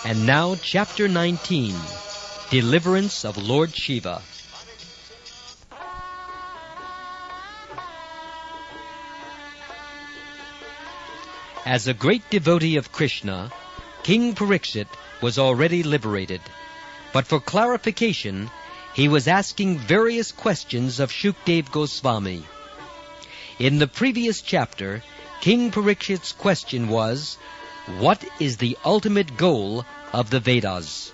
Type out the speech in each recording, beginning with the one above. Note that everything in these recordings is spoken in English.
And now, Chapter 19, Deliverance of Lord Siva. As a great devotee of Krishna, King Pariksit was already liberated. But for clarification, he was asking various questions of Shukdev Goswami. In the previous chapter, King Parikshit's question was, what is the ultimate goal of the Vedas?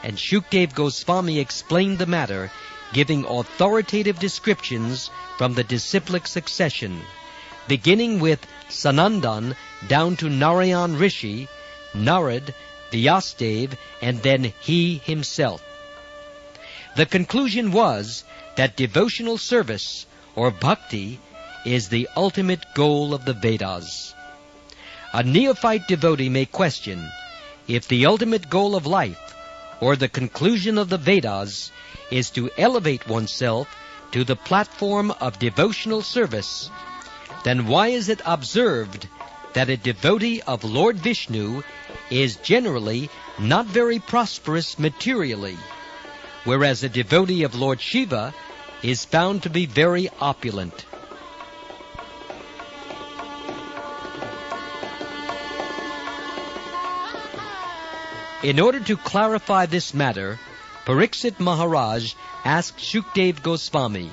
And Shukdev Goswami explained the matter, giving authoritative descriptions from the disciplic succession, beginning with Sanandan down to Narayan Rishi, Narad, Vyasdev, and then he himself. The conclusion was that devotional service, or bhakti, is the ultimate goal of the Vedas. A neophyte devotee may question if the ultimate goal of life, or the conclusion of the Vedas, is to elevate oneself to the platform of devotional service, then why is it observed that a devotee of Lord Vishnu is generally not very prosperous materially, whereas a devotee of Lord Shiva is found to be very opulent? In order to clarify this matter, Pariksit Maharaj asked Shukdev Goswami,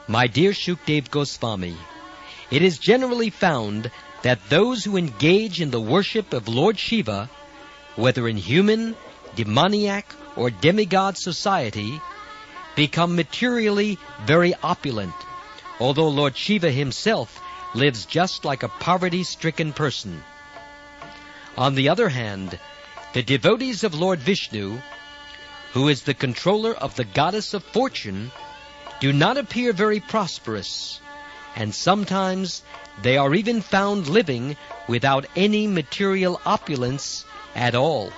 "My dear Shukdev Goswami, it is generally found that those who engage in the worship of Lord Shiva, whether in human, demoniac, or demigod society, become materially very opulent, although Lord Shiva himself lives just like a poverty-stricken person. On the other hand, the devotees of Lord Vishnu, who is the controller of the goddess of fortune, do not appear very prosperous, and sometimes they are even found living without any material opulence at all.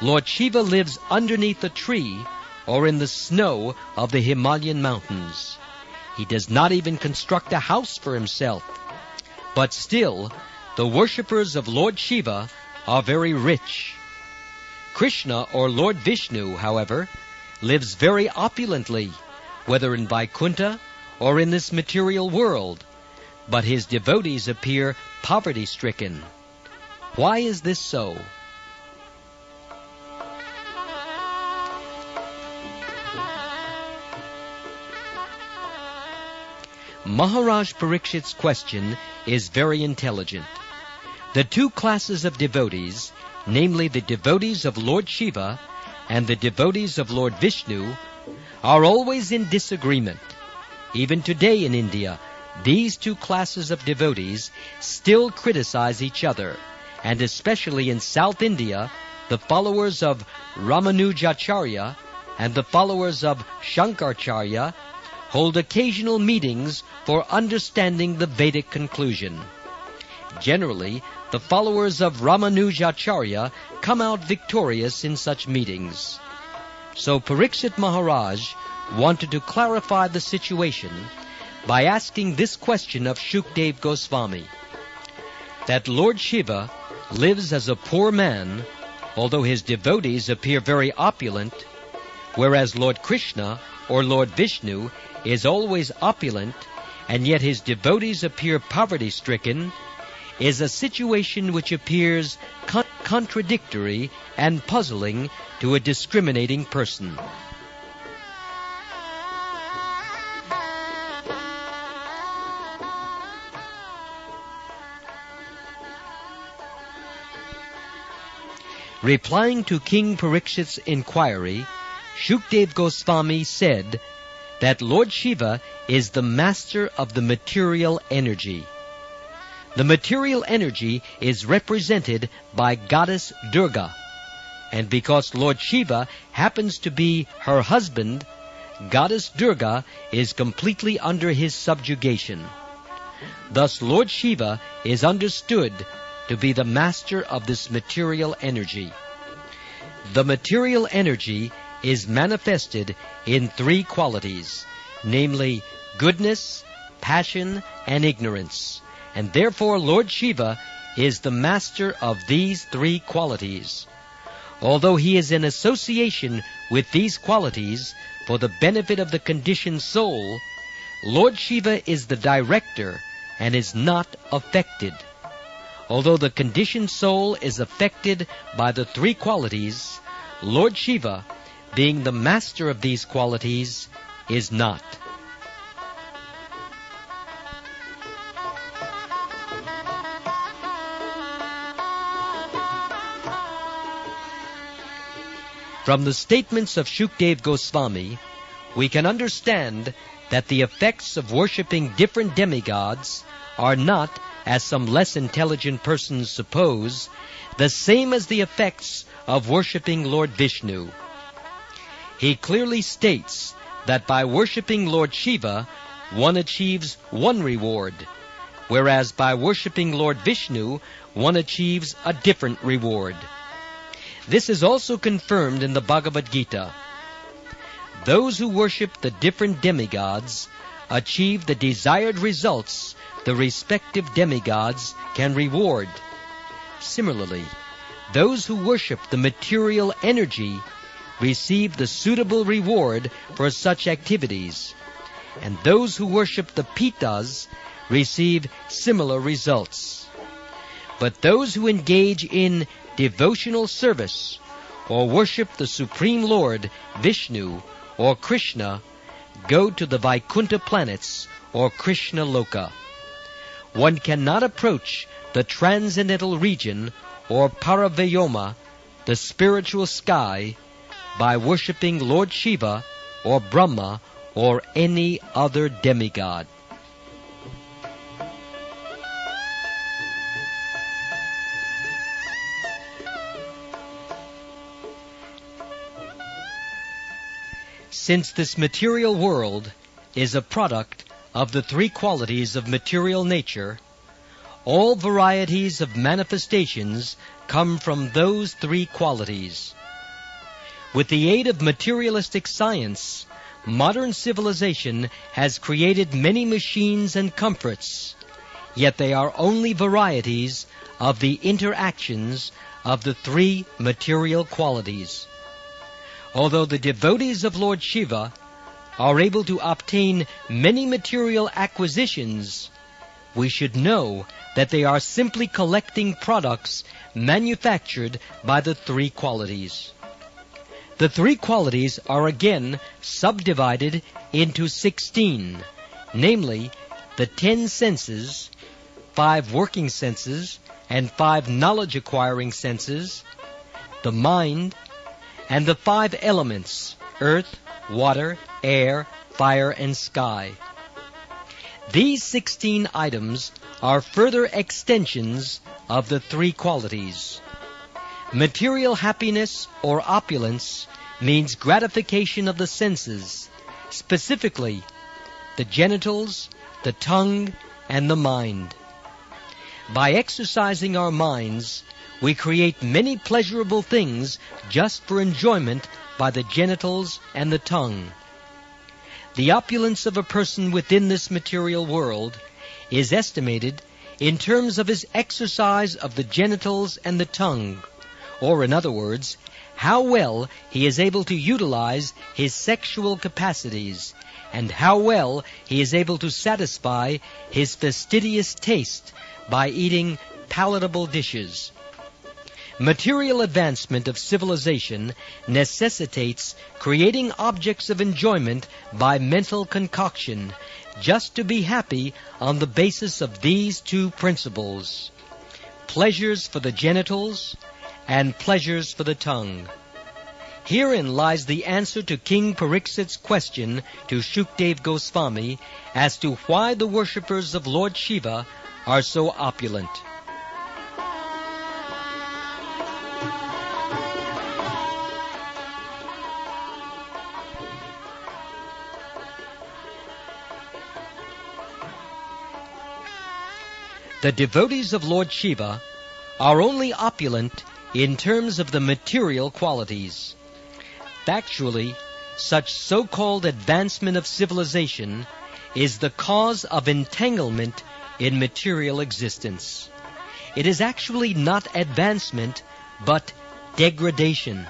Lord Shiva lives underneath a tree or in the snow of the Himalayan mountains. He does not even construct a house for himself. But still, the worshippers of Lord Shiva are very rich. Krishna, or Lord Vishnu, however, lives very opulently, whether in Vaikuntha or in this material world, but his devotees appear poverty-stricken. Why is this so?" Maharaj Parikshit's question is very intelligent. The two classes of devotees, namely the devotees of Lord Shiva and the devotees of Lord Vishnu, are always in disagreement. Even today in India, these two classes of devotees still criticize each other, and especially in South India, the followers of Ramanujacharya and the followers of Shankaracharya hold occasional meetings for understanding the Vedic conclusion. Generally, the followers of Ramanujacharya come out victorious in such meetings. So Pariksit Maharaj wanted to clarify the situation by asking this question of Shukdev Goswami, that Lord Shiva lives as a poor man, although his devotees appear very opulent, whereas Lord Krishna, or Lord Vishnu, is always opulent, and yet his devotees appear poverty-stricken, is a situation which appears contradictory and puzzling to a discriminating person. Replying to King Parikshit's inquiry, Shukdev Goswami said that Lord Shiva is the master of the material energy. The material energy is represented by goddess Durga, and because Lord Shiva happens to be her husband, goddess Durga is completely under his subjugation. Thus Lord Shiva is understood to be the master of this material energy. The material energy is manifested in three qualities, namely goodness, passion, and ignorance, and therefore Lord Shiva is the master of these three qualities. Although he is in association with these qualities for the benefit of the conditioned soul, Lord Shiva is the director and is not affected. Although the conditioned soul is affected by the three qualities, Lord Shiva, being the master of these qualities, is not. From the statements of Shukdev Goswami, we can understand that the effects of worshipping different demigods are not, as some less intelligent persons suppose, the same as the effects of worshipping Lord Vishnu. He clearly states that by worshipping Lord Shiva, one achieves one reward, whereas by worshipping Lord Vishnu, one achieves a different reward. This is also confirmed in the Bhagavad Gita. Those who worship the different demigods achieve the desired results the respective demigods can reward. Similarly, those who worship the material energy receive the suitable reward for such activities, and those who worship the Pitas receive similar results. But those who engage in devotional service or worship the Supreme Lord Vishnu or Krsna go to the Vaikuntha planets or Krishna Loka. One cannot approach the transcendental region or Paravayoma, the spiritual sky, by worshipping Lord Shiva or Brahma or any other demigod. Since this material world is a product of the three qualities of material nature, all varieties of manifestations come from those three qualities. With the aid of materialistic science, modern civilization has created many machines and comforts, yet they are only varieties of the interactions of the three material qualities. Although the devotees of Lord Shiva are able to obtain many material acquisitions, we should know that they are simply collecting products manufactured by the three qualities. The three qualities are again subdivided into 16, namely the 10 senses, 5 working senses, and 5 knowledge-acquiring senses, the mind, and the 5 elements, earth, water, air, fire, and sky. These 16 items are further extensions of the three qualities. Material happiness or opulence means gratification of the senses, specifically the genitals, the tongue, and the mind. By exercising our minds, we create many pleasurable things just for enjoyment by the genitals and the tongue. The opulence of a person within this material world is estimated in terms of his exercise of the genitals and the tongue, or in other words, how well he is able to utilize his sexual capacities, and how well he is able to satisfy his fastidious taste by eating palatable dishes. Material advancement of civilization necessitates creating objects of enjoyment by mental concoction, just to be happy on the basis of these two principles: pleasures for the genitals and pleasures for the tongue. Herein lies the answer to King Parikshit's question to Shukdev Goswami as to why the worshippers of Lord Shiva are so opulent. The devotees of Lord Shiva are only opulent in terms of the material qualities. Factually, such so-called advancement of civilization is the cause of entanglement in material existence. It is actually not advancement, but degradation.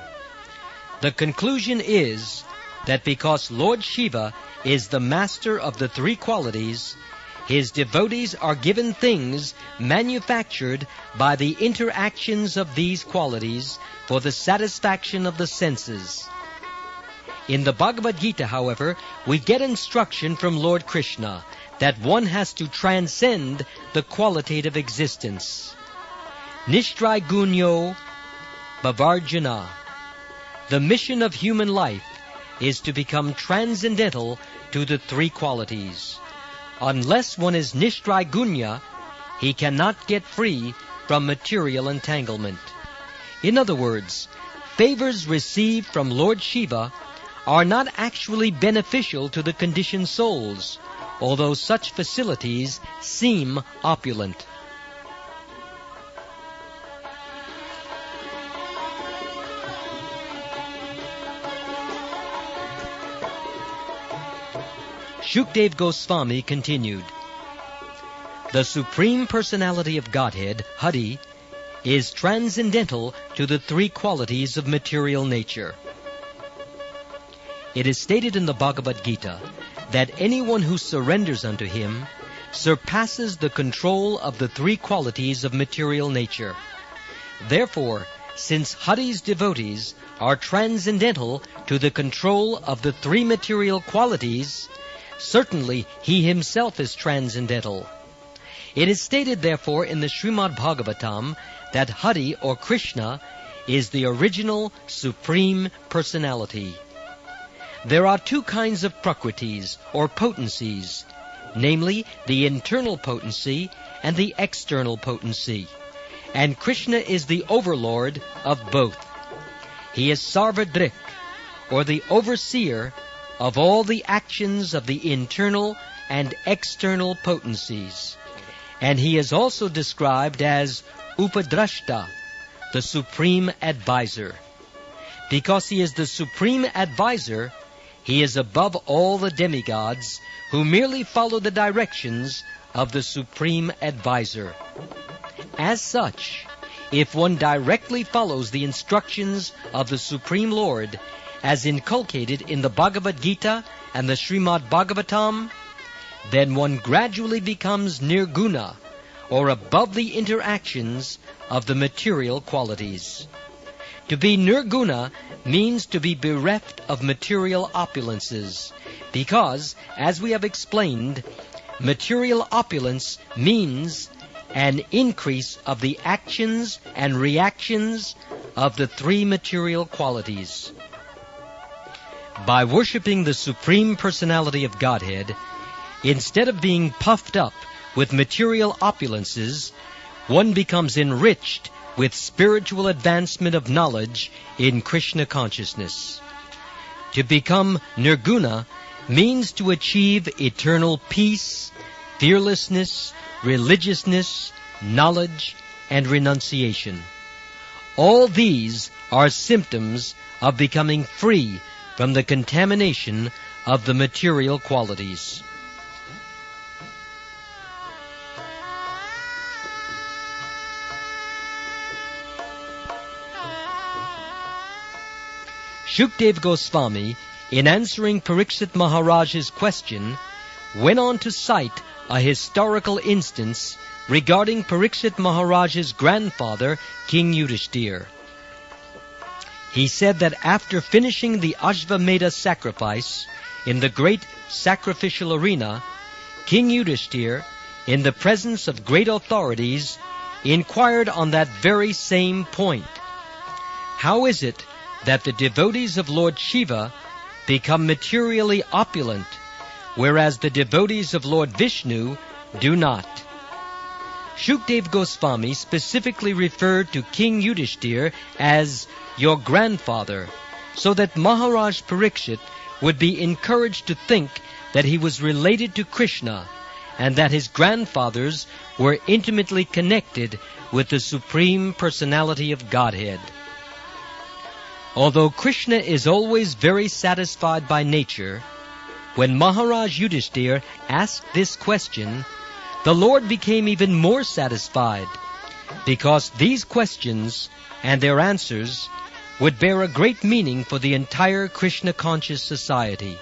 The conclusion is that because Lord Shiva is the master of the three qualities, his devotees are given things manufactured by the interactions of these qualities for the satisfaction of the senses. In the Bhagavad Gita, however, we get instruction from Lord Krishna that one has to transcend the qualitative existence. Nishtragunyo Bhavarjana. The mission of human life is to become transcendental to the three qualities. Unless one is Nishtragunya, he cannot get free from material entanglement. In other words, favors received from Lord Shiva are not actually beneficial to the conditioned souls, although such facilities seem opulent. Shukdev Goswami continued, the Supreme Personality of Godhead, Hari, is transcendental to the three qualities of material nature. It is stated in the Bhagavad Gita that anyone who surrenders unto him surpasses the control of the three qualities of material nature. Therefore, since Hari's devotees are transcendental to the control of the three material qualities, certainly he himself is transcendental. It is stated, therefore, in the Srimad Bhagavatam that Hari, or Krishna, is the original Supreme Personality. There are two kinds of prakritis, or potencies, namely the internal potency and the external potency, and Krishna is the overlord of both. He is Sarvadrik, or the overseer of all the actions of the internal and external potencies. And he is also described as Upadrashta, the supreme advisor. Because he is the supreme advisor, he is above all the demigods who merely follow the directions of the supreme advisor. As such, if one directly follows the instructions of the Supreme Lord, as inculcated in the Bhagavad Gita and the Srimad Bhagavatam, then one gradually becomes nirguna, or above the interactions of the material qualities. To be nirguna means to be bereft of material opulences, because, as we have explained, material opulence means an increase of the actions and reactions of the three material qualities. By worshiping the Supreme Personality of Godhead, instead of being puffed up with material opulences, one becomes enriched with spiritual advancement of knowledge in Krishna consciousness. To become nirguna means to achieve eternal peace, fearlessness, religiousness, knowledge, and renunciation. All these are symptoms of becoming free from the contamination of the material qualities. Shukdev Goswami, in answering Parikshit Maharaj's question, went on to cite a historical instance regarding Parikshit Maharaj's grandfather, King Yudhishthir. He said that after finishing the Ashvamedha sacrifice in the great sacrificial arena, King Yudhishthir, in the presence of great authorities, inquired on that very same point. How is it that the devotees of Lord Shiva become materially opulent, whereas the devotees of Lord Vishnu do not? Shukdev Goswami specifically referred to King Yudhishthir as your grandfather, so that Maharaj Parikshit would be encouraged to think that he was related to Krishna, and that his grandfathers were intimately connected with the Supreme Personality of Godhead. Although Krishna is always very satisfied by nature, when Maharaj Yudhishthira asked this question, the Lord became even more satisfied, because these questions and their answers would bear a great meaning for the entire Krishna-conscious society.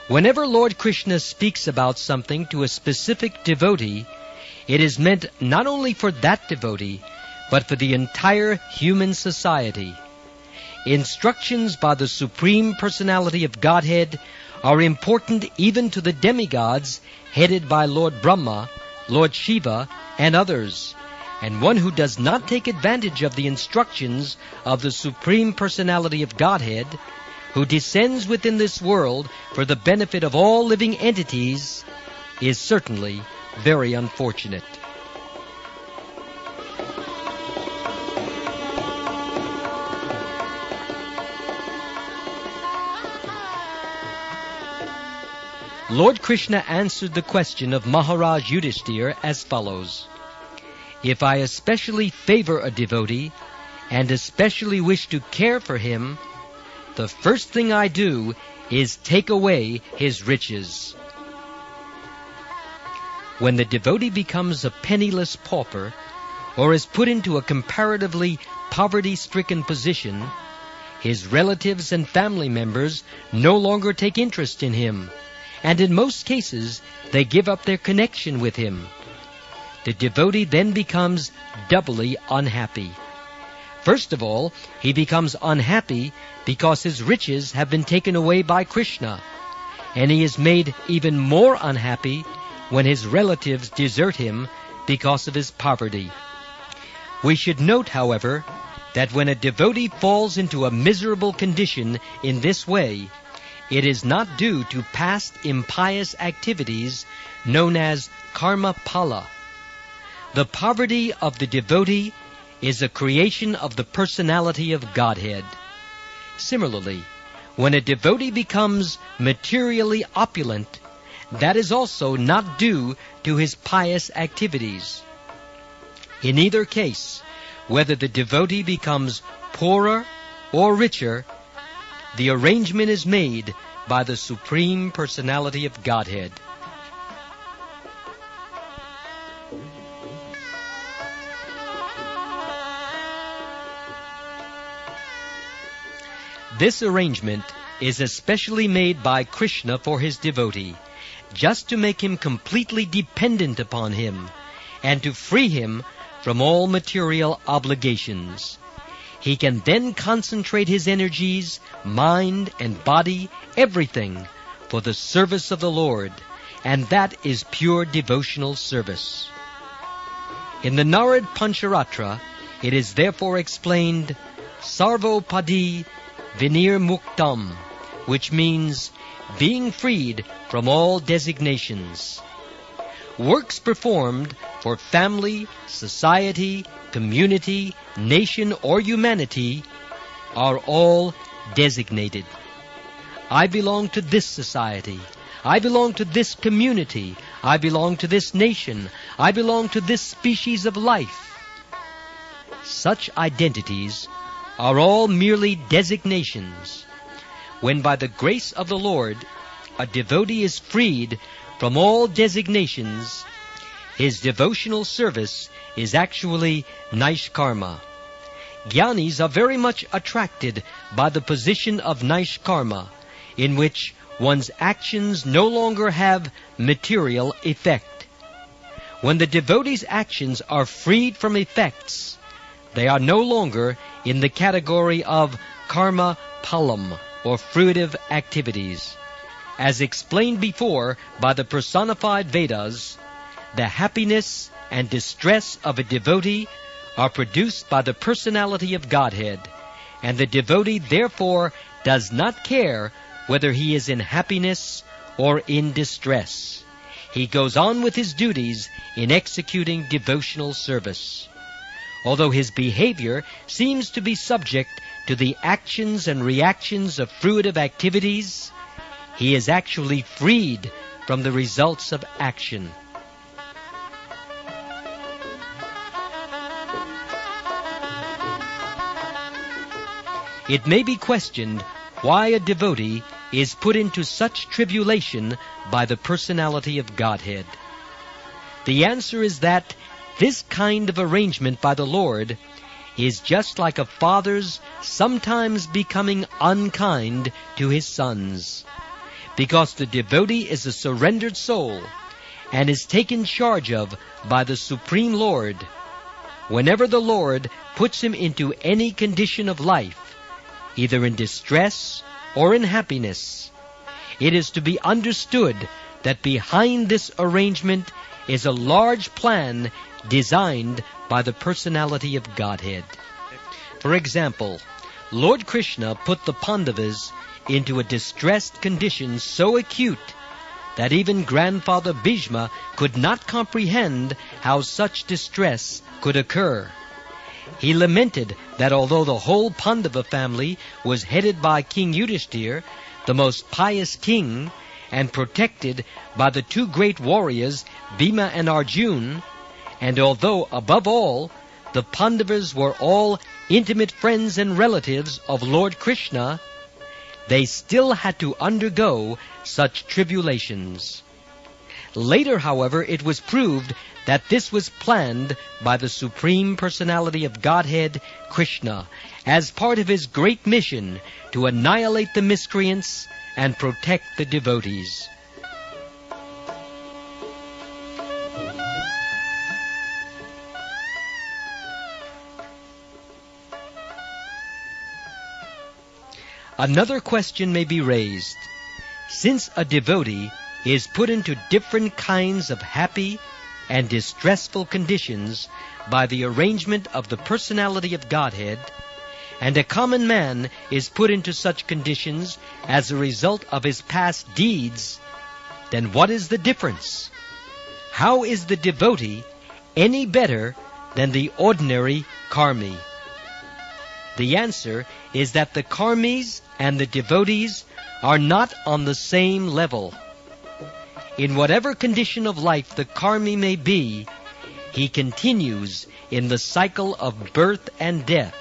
Whenever Lord Krishna speaks about something to a specific devotee, it is meant not only for that devotee, but for the entire human society. Instructions by the Supreme Personality of Godhead are important even to the demigods headed by Lord Brahma, Lord Siva, and others. And one who does not take advantage of the instructions of the Supreme Personality of Godhead, who descends within this world for the benefit of all living entities, is certainly very unfortunate. Lord Krishna answered the question of Maharaj Yudhishthira as follows: If I especially favor a devotee and especially wish to care for him, the first thing I do is take away his riches. When the devotee becomes a penniless pauper or is put into a comparatively poverty-stricken position, his relatives and family members no longer take interest in him, and in most cases they give up their connection with him. The devotee then becomes doubly unhappy. First of all, he becomes unhappy because his riches have been taken away by Krishna, and he is made even more unhappy when his relatives desert him because of his poverty. We should note, however, that when a devotee falls into a miserable condition in this way, it is not due to past impious activities known as karma pala. The poverty of the devotee is a creation of the personality of Godhead. Similarly, when a devotee becomes materially opulent, that is also not due to his pious activities. In either case, whether the devotee becomes poorer or richer, the arrangement is made by the Supreme Personality of Godhead. This arrangement is especially made by Krishna for his devotee, just to make him completely dependent upon him, and to free him from all material obligations. He can then concentrate his energies, mind and body, everything, for the service of the Lord, and that is pure devotional service. In the Narad Pancharatra, it is therefore explained, Sarvopadi Vinir Muktam, which means being freed from all designations. Works performed for family, society, community, nation, or humanity are all designated. I belong to this society. I belong to this community. I belong to this nation. I belong to this species of life. Such identities are all merely designations. When by the grace of the Lord a devotee is freed from all designations, his devotional service is actually Naishkarma. Jnanis are very much attracted by the position of Naishkarma, in which one's actions no longer have material effect. When the devotee's actions are freed from effects, they are no longer in the category of karma palam, or fruitive activities. As explained before by the personified Vedas, the happiness and distress of a devotee are produced by the personality of Godhead, and the devotee therefore does not care whether he is in happiness or in distress. He goes on with his duties in executing devotional service. Although his behavior seems to be subject to the actions and reactions of fruitive activities, he is actually freed from the results of action. it may be questioned why a devotee is put into such tribulation by the personality of Godhead. The answer is that this kind of arrangement by the Lord is just like a father's sometimes becoming unkind to his sons, because the devotee is a surrendered soul and is taken charge of by the Supreme Lord. Whenever the Lord puts him into any condition of life, either in distress or in happiness, it is to be understood that behind this arrangement is a large plan designed by the personality of Godhead. For example, Lord Krishna put the Pandavas into a distressed condition so acute that even Grandfather Bhishma could not comprehend how such distress could occur. He lamented that although the whole Pandava family was headed by King Yudhishthir, the most pious king, and protected by the two great warriors, Bhima and Arjuna, and although, above all, the Pandavas were all intimate friends and relatives of Lord Krishna, they still had to undergo such tribulations. Later, however, it was proved that this was planned by the Supreme Personality of Godhead, Krishna, as part of his great mission to annihilate the miscreants and protect the devotees. Another question may be raised. Since a devotee is put into different kinds of happy and distressful conditions by the arrangement of the personality of Godhead, and a common man is put into such conditions as a result of his past deeds, then what is the difference? How is the devotee any better than the ordinary karmi? The answer is that the karmis and the devotees are not on the same level. In whatever condition of life the karmi may be, he continues in the cycle of birth and death,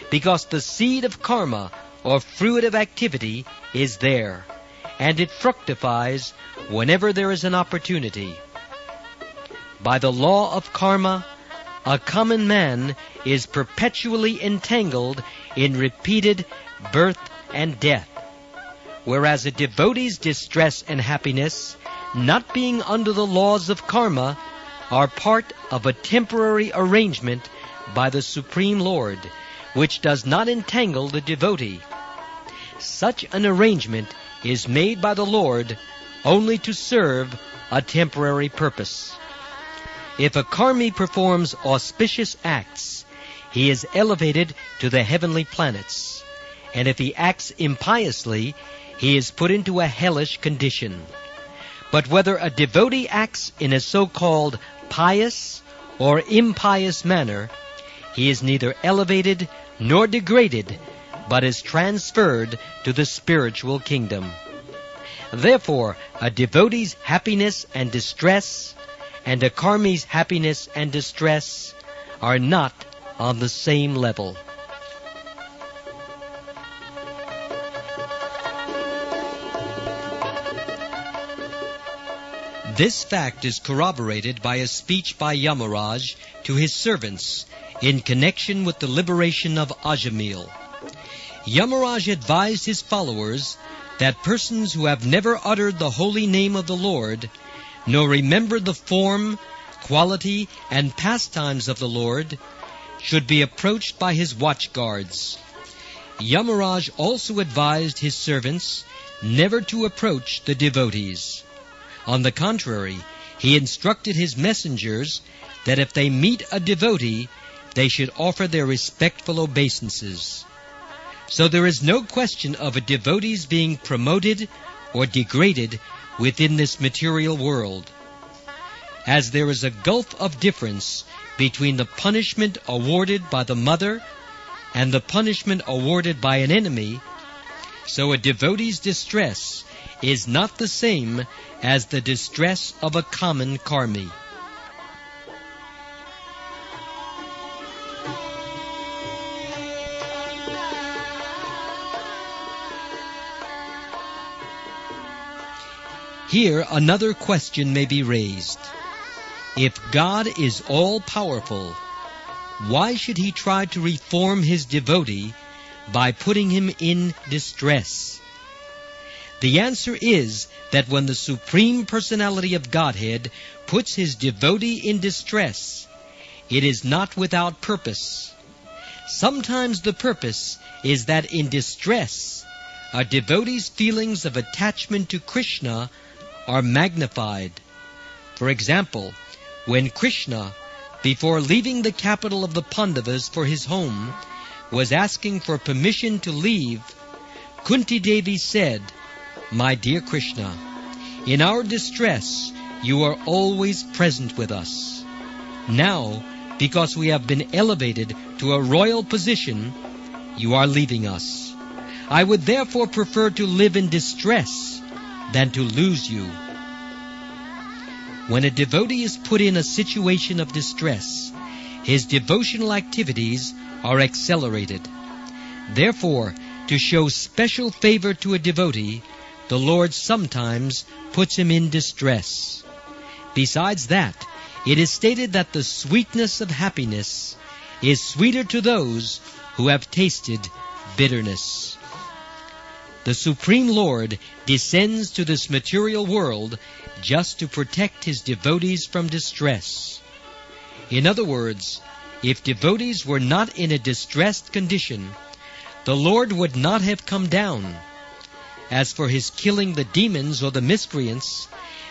because the seed of karma, or fruit of activity, is there, and it fructifies whenever there is an opportunity. By the law of karma, a common man is perpetually entangled in repeated birth and death, whereas a devotee's distress and happiness, not being under the laws of karma, are part of a temporary arrangement by the Supreme Lord, which does not entangle the devotee. Such an arrangement is made by the Lord only to serve a temporary purpose. If a karmi performs auspicious acts, he is elevated to the heavenly planets, and if he acts impiously, he is put into a hellish condition. But whether a devotee acts in a so-called pious or impious manner, he is neither elevated nor degraded, but is transferred to the spiritual kingdom. Therefore, a devotee's happiness and distress and a karmi's happiness and distress are not on the same level. This fact is corroborated by a speech by Yamaraj to his servants in connection with the liberation of Ajamil. Yamaraj advised his followers that persons who have never uttered the holy name of the Lord, nor remembered the form, quality, and pastimes of the Lord, should be approached by his watchguards. Yamaraj also advised his servants never to approach the devotees. On the contrary, he instructed his messengers that if they meet a devotee, they should offer their respectful obeisances. So there is no question of a devotee's being promoted or degraded within this material world. As there is a gulf of difference between the punishment awarded by the mother and the punishment awarded by an enemy, so a devotee's distress is not the same as the distress of a common karmi. Here another question may be raised. If God is all-powerful, why should he try to reform his devotee by putting him in distress? The answer is that when the Supreme Personality of Godhead puts his devotee in distress, it is not without purpose. Sometimes the purpose is that in distress, a devotee's feelings of attachment to Krishna are magnified. For example, when Krsna, before leaving the capital of the Pandavas for his home, was asking for permission to leave, Kunti Devi said, "My dear Krishna, in our distress you are always present with us. Now, because we have been elevated to a royal position, you are leaving us. I would therefore prefer to live in distress than to lose you." When a devotee is put in a situation of distress, his devotional activities are accelerated. Therefore, to show special favor to a devotee, the Lord sometimes puts him in distress. Besides that, it is stated that the sweetness of happiness is sweeter to those who have tasted bitterness. The Supreme Lord descends to this material world just to protect his devotees from distress. In other words, if devotees were not in a distressed condition, the Lord would not have come down. As for his killing the demons or the miscreants,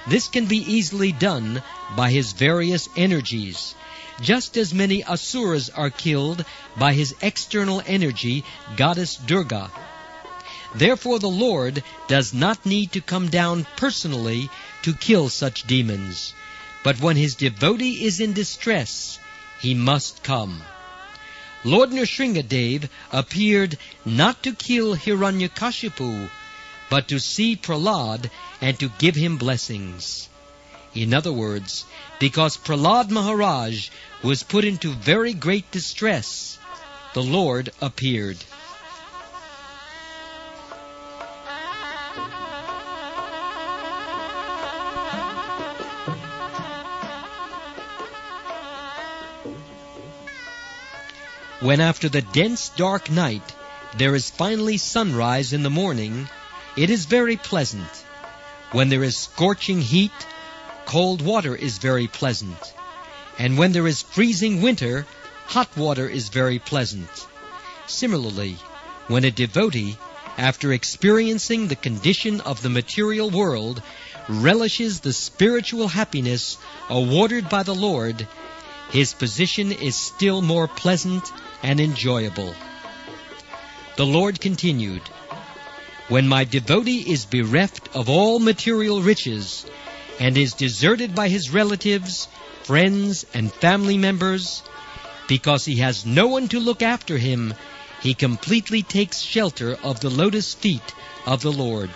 this can be easily done by his various energies, just as many asuras are killed by his external energy, Goddess Durga. Therefore the Lord does not need to come down personally to kill such demons, but when his devotee is in distress, he must come. Lord Nrsingadev appeared not to kill Hiranyakashipu, but to see Prahlad and to give him blessings. In other words, because Prahlad Maharaj was put into very great distress, the Lord appeared. When after the dense dark night there is finally sunrise in the morning, it is very pleasant. When there is scorching heat, cold water is very pleasant. And when there is freezing winter, hot water is very pleasant. Similarly, when a devotee, after experiencing the condition of the material world, relishes the spiritual happiness awarded by the Lord, his position is still more pleasant and enjoyable. The Lord continued, "When my devotee is bereft of all material riches and is deserted by his relatives, friends, and family members, because he has no one to look after him, he completely takes shelter of the lotus feet of the Lord."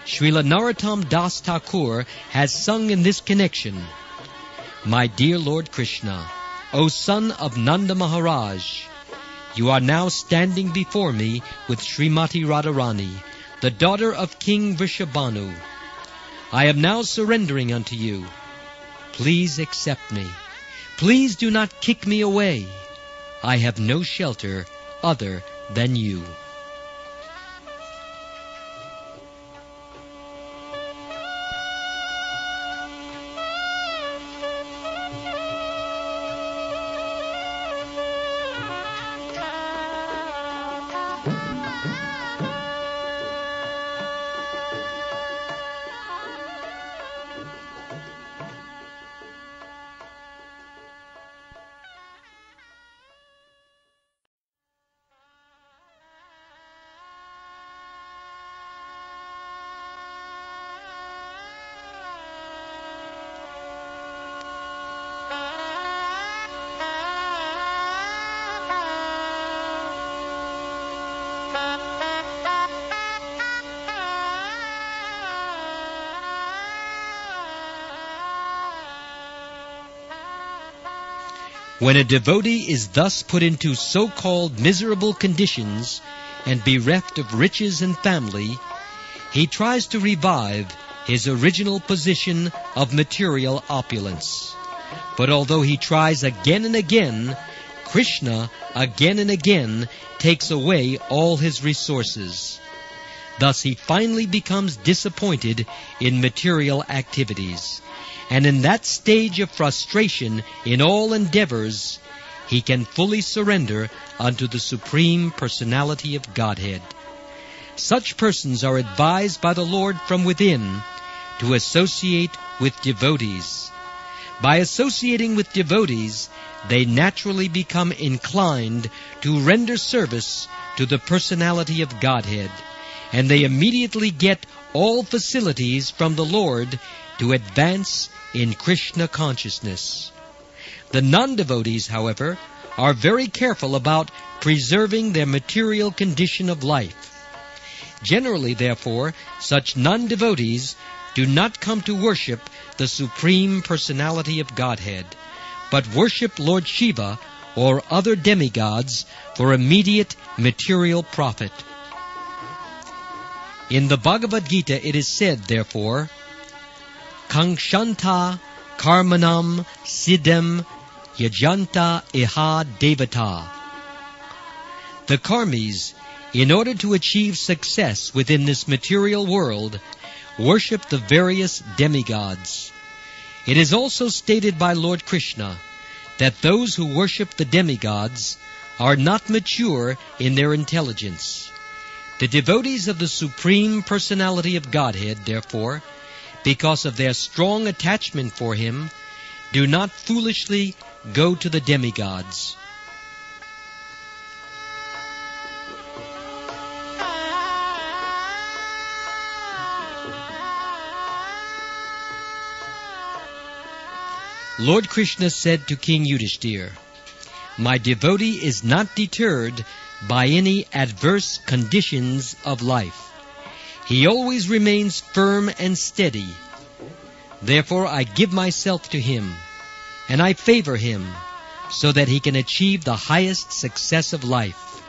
Srila Narottam Das Thakur has sung in this connection, "My dear Lord Krishna, O son of Nanda Maharaj, you are now standing before me with Srimati Radharani, the daughter of King Vrishabhanu. I am now surrendering unto you. Please accept me. Please do not kick me away. I have no shelter other than you." When a devotee is thus put into so-called miserable conditions and bereft of riches and family, he tries to revive his original position of material opulence. But although he tries again and again, Krishna again and again takes away all his resources. Thus he finally becomes disappointed in material activities, and in that stage of frustration in all endeavors, he can fully surrender unto the Supreme Personality of Godhead. Such persons are advised by the Lord from within to associate with devotees. By associating with devotees, they naturally become inclined to render service to the Personality of Godhead, and they immediately get all facilities from the Lord to advance in Krishna consciousness. The non-devotees, however, are very careful about preserving their material condition of life. Generally, therefore, such non-devotees do not come to worship the Supreme Personality of Godhead, but worship Lord Siva or other demigods for immediate material profit. In the Bhagavad Gita it is said, therefore, Kangshanta karmanam siddham yajanta iha devata. The karmis, in order to achieve success within this material world, worship the various demigods. It is also stated by Lord Krishna that those who worship the demigods are not mature in their intelligence. The devotees of the Supreme Personality of Godhead, therefore, because of their strong attachment for Him, do not foolishly go to the demigods. Lord Krishna said to King Yudhishthira, "My devotee is not deterred by any adverse conditions of life. He always remains firm and steady. Therefore I give myself to him, and I favor him, so that he can achieve the highest success of life."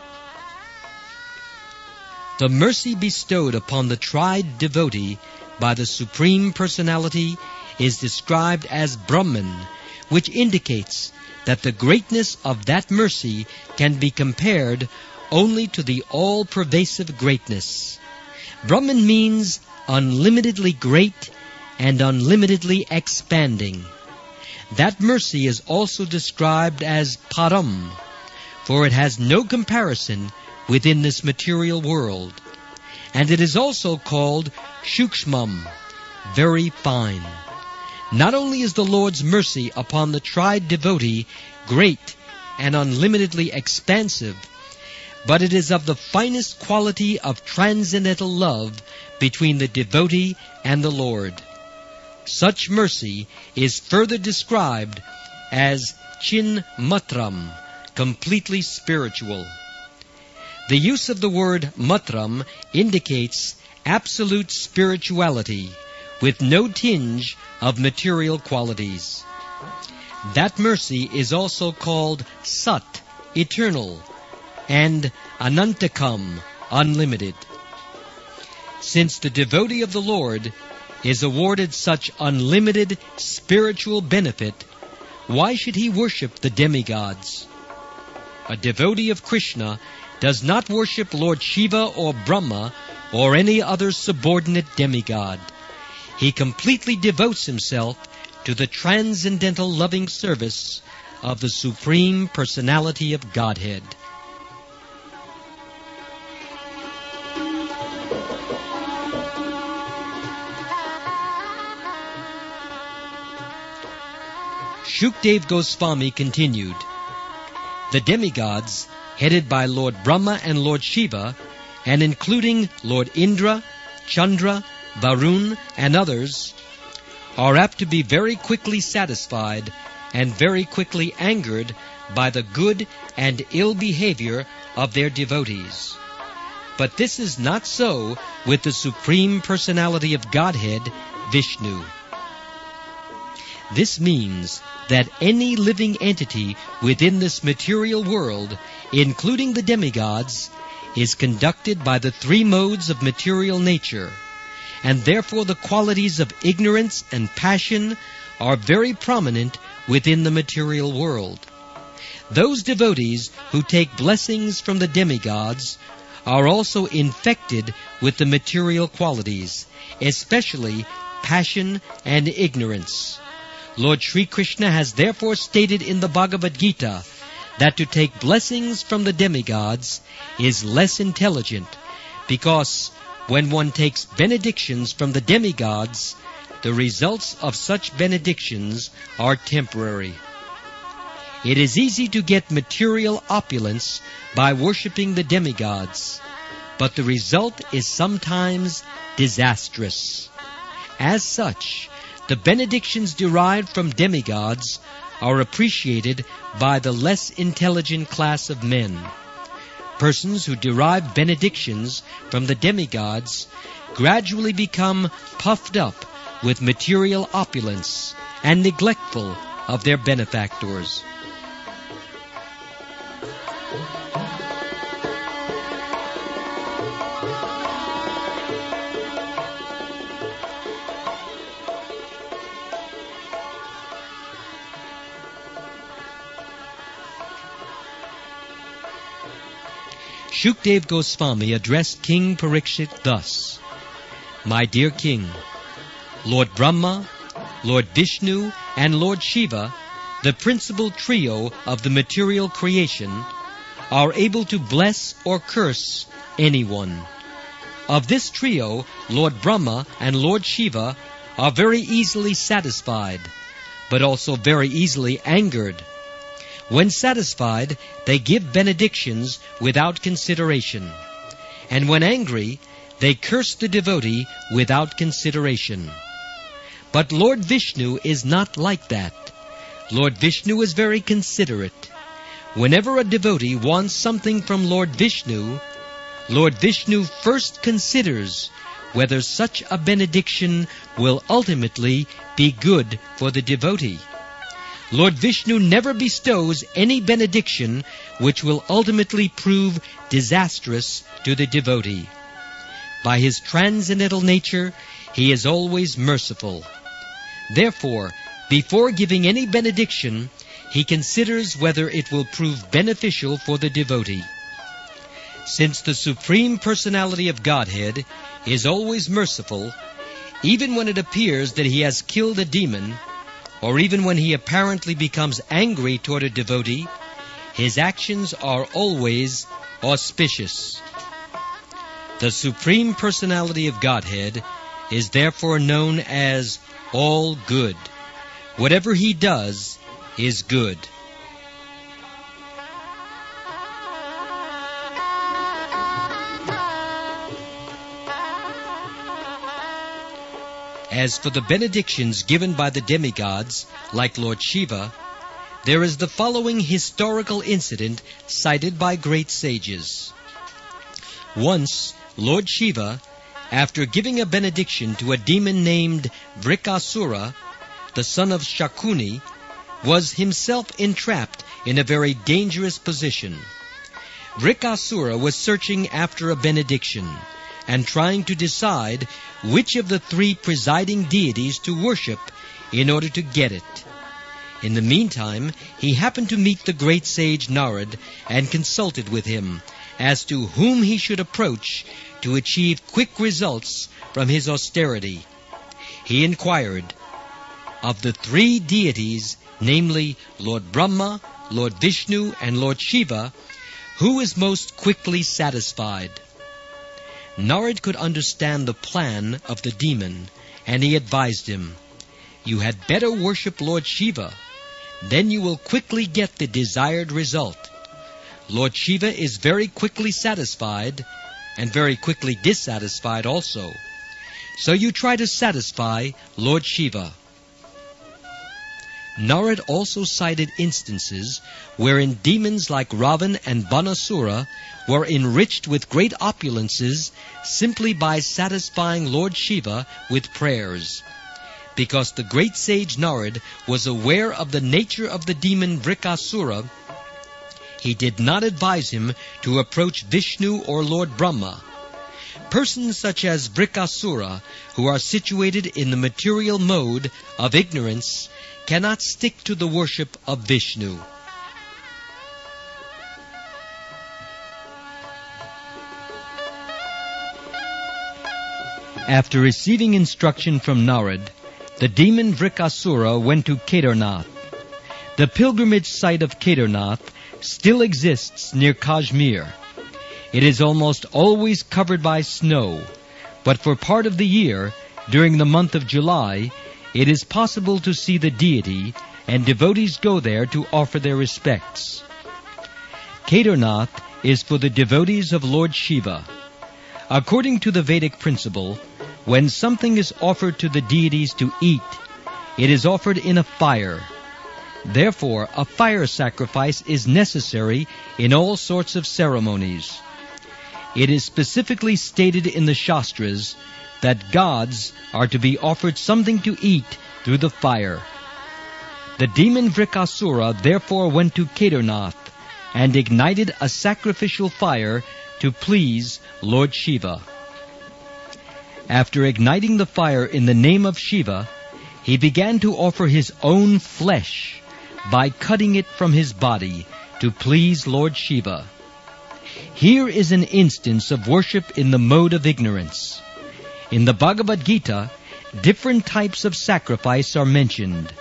The mercy bestowed upon the tried devotee by the Supreme Personality is described as Brahman, which indicates that the greatness of that mercy can be compared only to the all-pervasive greatness. Brahman means unlimitedly great and unlimitedly expanding. That mercy is also described as Param, for it has no comparison within this material world. And it is also called Shukshmam, very fine. Not only is the Lord's mercy upon the tried devotee great and unlimitedly expansive, but it is of the finest quality of transcendental love between the devotee and the Lord. Such mercy is further described as Chinmatram, completely spiritual. The use of the word matram indicates absolute spirituality with no tinge of material qualities. That mercy is also called Sat, eternal, and Anantakam, unlimited. Since the devotee of the Lord is awarded such unlimited spiritual benefit, why should he worship the demigods? A devotee of Krishna does not worship Lord Shiva or Brahma or any other subordinate demigod. He completely devotes himself to the transcendental loving service of the Supreme Personality of Godhead. Shukdev Goswami continued, "The demigods, headed by Lord Brahma and Lord Shiva, and including Lord Indra, Chandra, Varun, and others, are apt to be very quickly satisfied and very quickly angered by the good and ill behavior of their devotees. But this is not so with the Supreme Personality of Godhead, Vishnu. This means that any living entity within this material world, including the demigods, is conducted by the three modes of material nature, and therefore the qualities of ignorance and passion are very prominent within the material world. Those devotees who take blessings from the demigods are also infected with the material qualities, especially passion and ignorance. Lord Sri Krishna has therefore stated in the Bhagavad Gita that to take blessings from the demigods is less intelligent, because when one takes benedictions from the demigods, the results of such benedictions are temporary. It is easy to get material opulence by worshipping the demigods, but the result is sometimes disastrous. As such, the benedictions derived from demigods are appreciated by the less intelligent class of men. Persons who derive benedictions from the demigods gradually become puffed up with material opulence and neglectful of their benefactors. Shukdev Goswami addressed King Parikshit thus: My dear King, Lord Brahma, Lord Vishnu, and Lord Siva, the principal trio of the material creation, are able to bless or curse anyone. Of this trio, Lord Brahma and Lord Siva are very easily satisfied, but also very easily angered. When satisfied, they give benedictions without consideration, and when angry, they curse the devotee without consideration. But Lord Vishnu is not like that. Lord Vishnu is very considerate. Whenever a devotee wants something from Lord Vishnu first considers whether such a benediction will ultimately be good for the devotee. Lord Vishnu never bestows any benediction which will ultimately prove disastrous to the devotee. By his transcendental nature, he is always merciful. Therefore, before giving any benediction, he considers whether it will prove beneficial for the devotee. Since the Supreme Personality of Godhead is always merciful, even when it appears that he has killed a demon, or even when he apparently becomes angry toward a devotee, his actions are always auspicious. The Supreme Personality of Godhead is therefore known as all good. Whatever he does is good. As for the benedictions given by the demigods, like Lord Siva, there is the following historical incident cited by great sages. Once, Lord Siva, after giving a benediction to a demon named Vrikasura, the son of Shakuni, was himself entrapped in a very dangerous position. Vrikasura was searching after a benediction and trying to decide which of the three presiding deities to worship in order to get it. In the meantime, he happened to meet the great sage Narad and consulted with him as to whom he should approach to achieve quick results from his austerity. He inquired, of the three deities, namely Lord Brahma, Lord Vishnu, and Lord Siva, who is most quickly satisfied? Narad could understand the plan of the demon, and he advised him, You had better worship Lord Siva. Then you will quickly get the desired result. Lord Siva is very quickly satisfied, and very quickly dissatisfied also. So you try to satisfy Lord Siva. Narad also cited instances wherein demons like Ravan and Banasura were enriched with great opulences simply by satisfying Lord Siva with prayers. Because the great sage Narad was aware of the nature of the demon Vrikasura, he did not advise him to approach Vishnu or Lord Brahma. persons such as Vrikasura, who are situated in the material mode of ignorance, cannot stick to the worship of Vishnu. After receiving instruction from Narad, the demon Vrikasura went to Kedarnath. The pilgrimage site of Kedarnath still exists near Kashmir. It is almost always covered by snow, but for part of the year, during the month of July, it is possible to see the deity, and devotees go there to offer their respects. Kedarnath is for the devotees of Lord Shiva. According to the Vedic principle, when something is offered to the deities to eat, it is offered in a fire. Therefore, a fire sacrifice is necessary in all sorts of ceremonies. It is specifically stated in the Shastras that gods are to be offered something to eat through the fire. The demon Vrikasura therefore went to Kedarnath and ignited a sacrificial fire to please Lord Shiva. After igniting the fire in the name of Shiva, he began to offer his own flesh by cutting it from his body to please Lord Shiva. Here is an instance of worship in the mode of ignorance. In the Bhagavad Gita, different types of sacrifice are mentioned.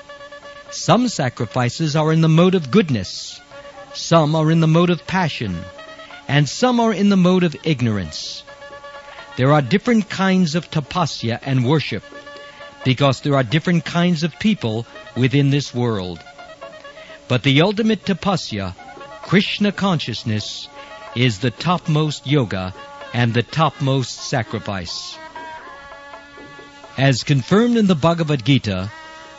Some sacrifices are in the mode of goodness, some are in the mode of passion, and some are in the mode of ignorance. There are different kinds of tapasya and worship, because there are different kinds of people within this world. But the ultimate tapasya, Krishna consciousness, is the topmost yoga and the topmost sacrifice. As confirmed in the Bhagavad Gita,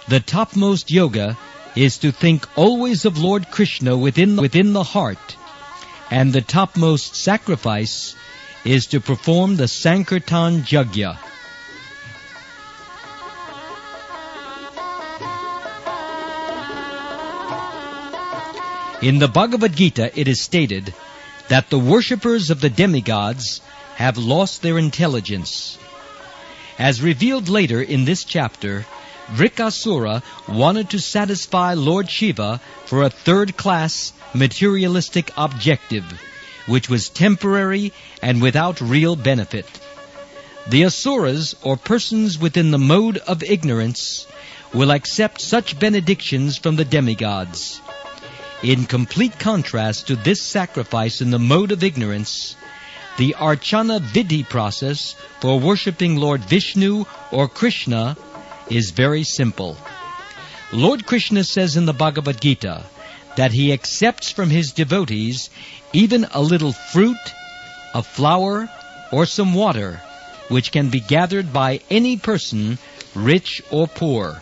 the topmost yoga is to think always of Lord Krishna within the heart, and the topmost sacrifice is to perform the Sankirtan Yajna. In the Bhagavad Gita it is stated that the worshippers of the demigods have lost their intelligence. As revealed later in this chapter, Vrikasura wanted to satisfy Lord Shiva for a third-class materialistic objective, which was temporary and without real benefit. The asuras, or persons within the mode of ignorance, will accept such benedictions from the demigods. In complete contrast to this sacrifice in the mode of ignorance, the Archana Vidhi process for worshipping Lord Vishnu or Krishna is very simple. Lord Krishna says in the Bhagavad Gita that he accepts from his devotees even a little fruit, a flower, or some water, which can be gathered by any person, rich or poor.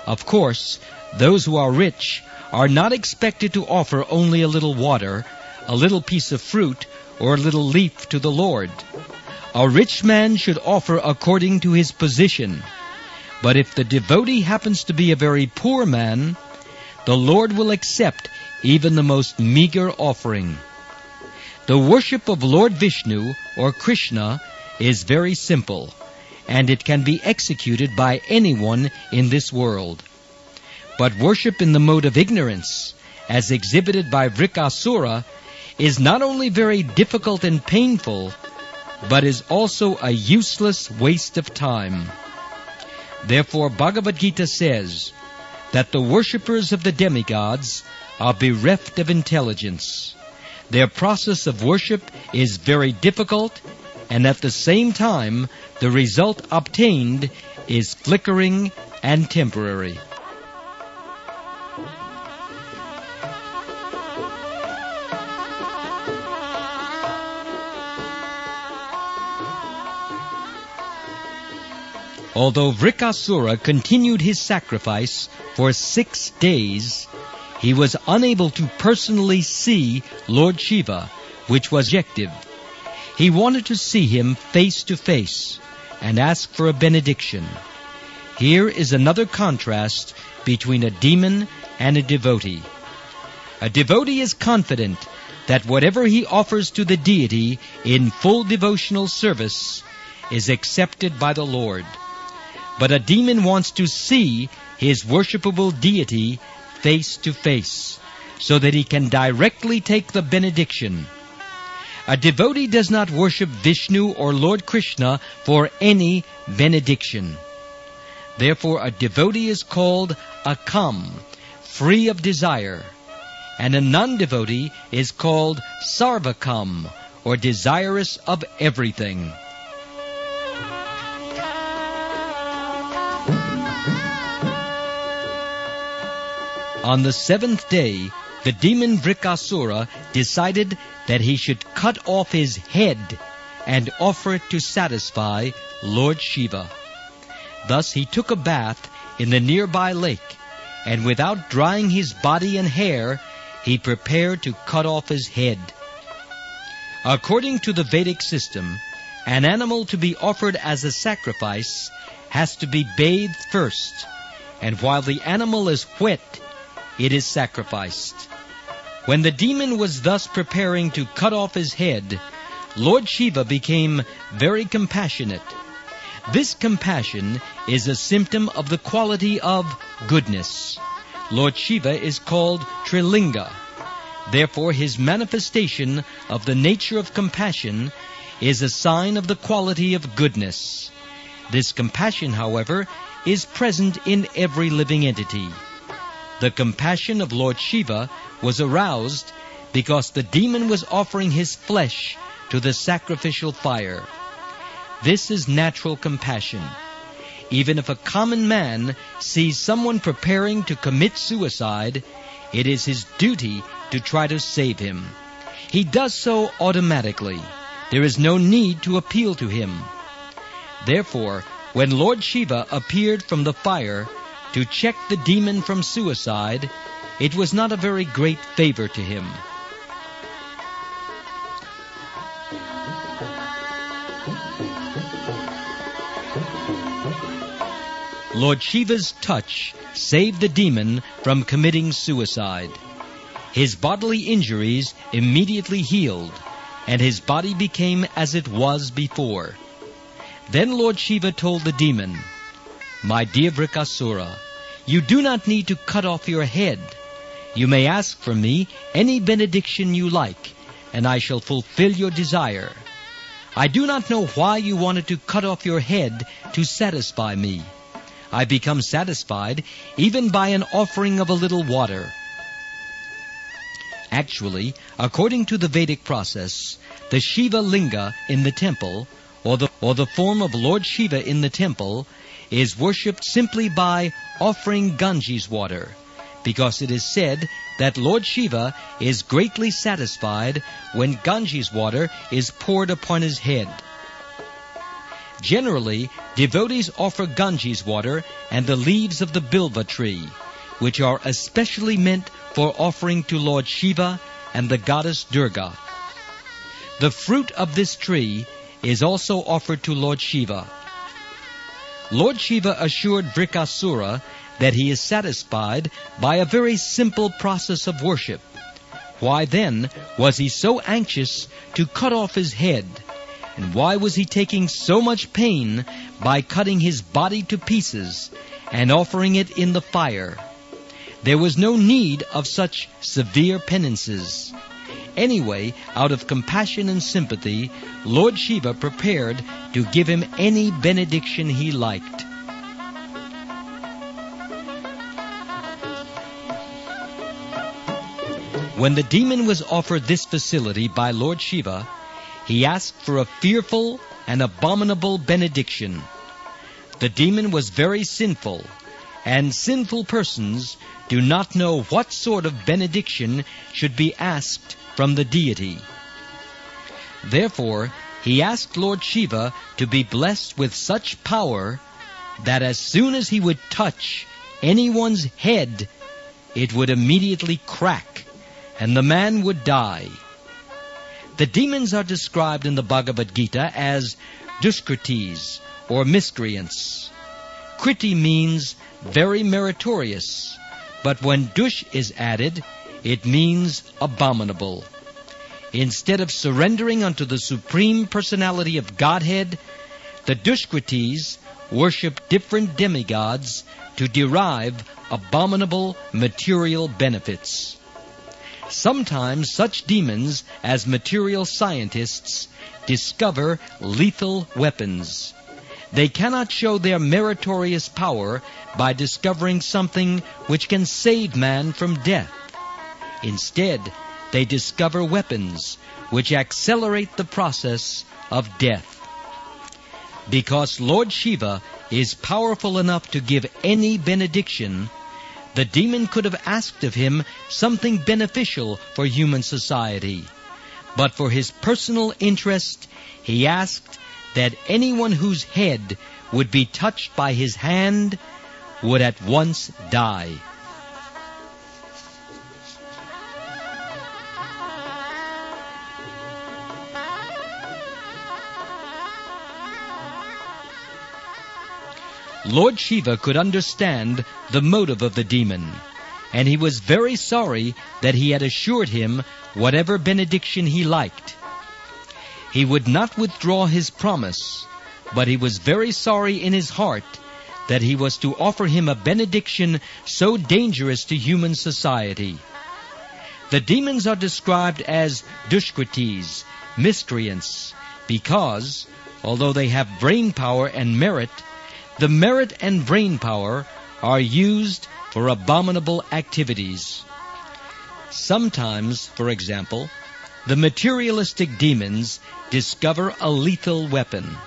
Of course, those who are rich are not expected to offer only a little water, a little piece of fruit, or a little leaf to the Lord. A rich man should offer according to his position. But if the devotee happens to be a very poor man, the Lord will accept even the most meager offering. The worship of Lord Vishnu or Krishna is very simple, and it can be executed by anyone in this world. But worship in the mode of ignorance, as exhibited by Vrikasura, is not only very difficult and painful, but is also a useless waste of time. Therefore, Bhagavad Gita says that the worshippers of the demigods are bereft of intelligence. Their process of worship is very difficult, and at the same time, the result obtained is flickering and temporary. Although Vrikasura continued his sacrifice for 6 days, he was unable to personally see Lord Shiva, which was objective. He wanted to see him face to face and ask for a benediction. Here is another contrast between a demon and a devotee. A devotee is confident that whatever he offers to the deity in full devotional service is accepted by the Lord. But a demon wants to see his worshipable deity face to face, so that he can directly take the benediction. A devotee does not worship Vishnu or Lord Krishna for any benediction. Therefore, a devotee is called a kam, free of desire, and a non-devotee is called sarvakam, or desirous of everything. On the seventh day, the demon Vrikasura decided that he should cut off his head and offer it to satisfy Lord Shiva. Thus he took a bath in the nearby lake, and without drying his body and hair, he prepared to cut off his head. According to the Vedic system, an animal to be offered as a sacrifice has to be bathed first, and while the animal is wet, it is sacrificed. When the demon was thus preparing to cut off his head, Lord Shiva became very compassionate. This compassion is a symptom of the quality of goodness. Lord Shiva is called Trilinga. Therefore, his manifestation of the nature of compassion is a sign of the quality of goodness. This compassion, however, is present in every living entity. The compassion of Lord Shiva was aroused because the demon was offering his flesh to the sacrificial fire. This is natural compassion. Even if a common man sees someone preparing to commit suicide, it is his duty to try to save him. He does so automatically. There is no need to appeal to him. Therefore, when Lord Shiva appeared from the fire to check the demon from suicide, it was not a very great favor to him. Lord Shiva's touch saved the demon from committing suicide. His bodily injuries immediately healed, and his body became as it was before. Then Lord Shiva told the demon, "My dear Vrikasura, you do not need to cut off your head. You may ask from me any benediction you like, and I shall fulfill your desire. I do not know why you wanted to cut off your head to satisfy me. I become satisfied even by an offering of a little water." Actually, according to the Vedic process, the Shiva Linga in the temple, or the form of Lord Shiva in the temple, is worshipped simply by offering Ganges water, because it is said that Lord Shiva is greatly satisfied when Ganges water is poured upon his head. Generally, devotees offer Ganges water and the leaves of the Bilva tree, which are especially meant for offering to Lord Shiva and the goddess Durga. The fruit of this tree is also offered to Lord Shiva. Lord Shiva assured Vrikasura that he is satisfied by a very simple process of worship. Why then was he so anxious to cut off his head? And why was he taking so much pain by cutting his body to pieces and offering it in the fire? There was no need of such severe penances. Anyway, out of compassion and sympathy, Lord Shiva prepared to give him any benediction he liked. When the demon was offered this facility by Lord Shiva, he asked for a fearful and abominable benediction. The demon was very sinful, and sinful persons do not know what sort of benediction should be asked from the deity. Therefore, he asked Lord Shiva to be blessed with such power that as soon as he would touch anyone's head, it would immediately crack, and the man would die. The demons are described in the Bhagavad Gita as Duskritis, or miscreants. Kriti means very meritorious, but when Dush is added, it means abominable. instead of surrendering unto the Supreme Personality of Godhead, the Dushkritis worship different demigods to derive abominable material benefits. Sometimes such demons as material scientists discover lethal weapons. They cannot show their meritorious power by discovering something which can save man from death. Instead, they discover weapons which accelerate the process of death. Because Lord Shiva is powerful enough to give any benediction, the demon could have asked of him something beneficial for human society. But for his personal interest, he asked that anyone whose head would be touched by his hand would at once die. Lord Shiva could understand the motive of the demon, and he was very sorry that he had assured him whatever benediction he liked. He would not withdraw his promise, but he was very sorry in his heart that he was to offer him a benediction so dangerous to human society. The demons are described as Dushkritis, miscreants, because, although they have brain power and merit, the merit and brain power are used for abominable activities. Sometimes, for example, the materialistic demons discover a lethal weapon.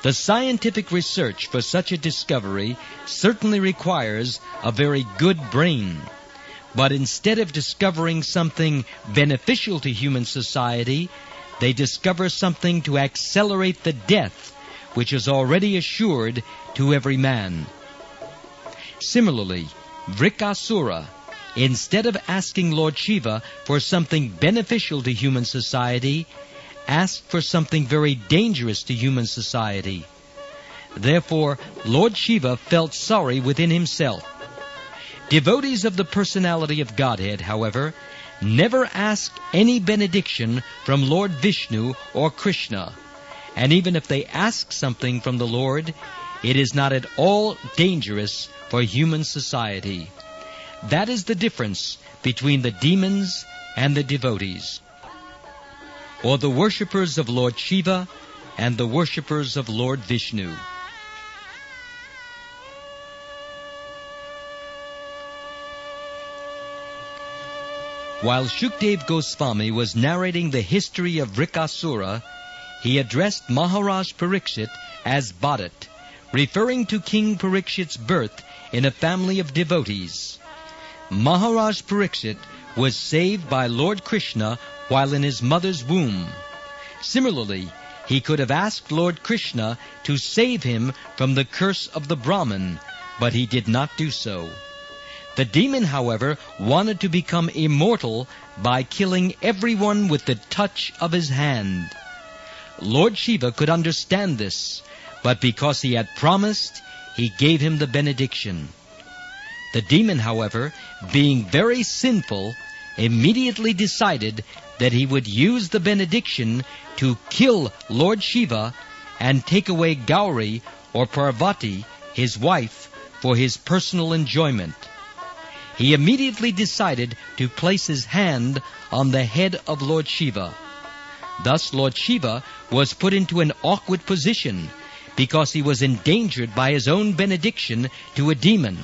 The scientific research for such a discovery certainly requires a very good brain. But instead of discovering something beneficial to human society, they discover something to accelerate the death which is already assured to every man. Similarly, Vrikasura, instead of asking Lord Shiva for something beneficial to human society, asked for something very dangerous to human society. Therefore, Lord Shiva felt sorry within himself. Devotees of the personality of Godhead, however, never ask any benediction from Lord Vishnu or Krishna, and even if they ask something from the Lord, it is not at all dangerous for human society. That is the difference between the demons and the devotees, or the worshippers of Lord Shiva and the worshippers of Lord Vishnu. While Shukdev Goswami was narrating the history of Vrikasura, he addressed Maharaj Parikshit as Bhadat, referring to King Parikshit's birth in a family of devotees. Maharaj Parikshit was saved by Lord Krishna while in his mother's womb. Similarly, he could have asked Lord Krishna to save him from the curse of the Brahmin, but he did not do so. The demon, however, wanted to become immortal by killing everyone with the touch of his hand. Lord Shiva could understand this, but because he had promised, he gave him the benediction. The demon, however, being very sinful, immediately decided that he would use the benediction to kill Lord Shiva and take away Gauri or Parvati, his wife, for his personal enjoyment. He immediately decided to place his hand on the head of Lord Shiva. Thus Lord Shiva was put into an awkward position because he was endangered by his own benediction to a demon.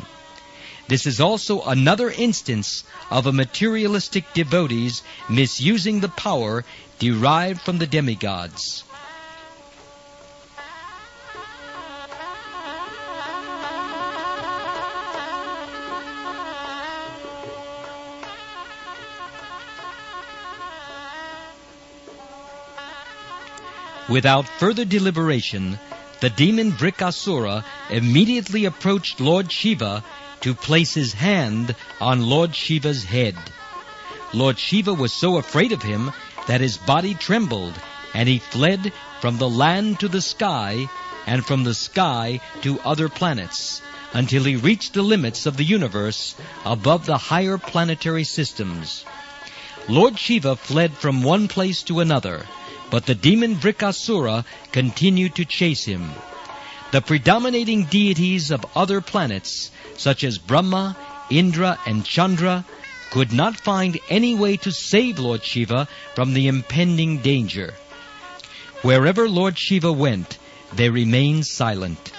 This is also another instance of a materialistic devotees misusing the power derived from the demigods. Without further deliberation, the demon Vrikasura immediately approached Lord Shiva to place his hand on Lord Shiva's head. Lord Shiva was so afraid of him that his body trembled, and he fled from the land to the sky, and from the sky to other planets, until he reached the limits of the universe above the higher planetary systems. Lord Shiva fled from one place to another, but the demon Vrikasura continued to chase him. The predominating deities of other planets, such as Brahma, Indra, and Chandra, could not find any way to save Lord Shiva from the impending danger. Wherever Lord Shiva went, they remained silent.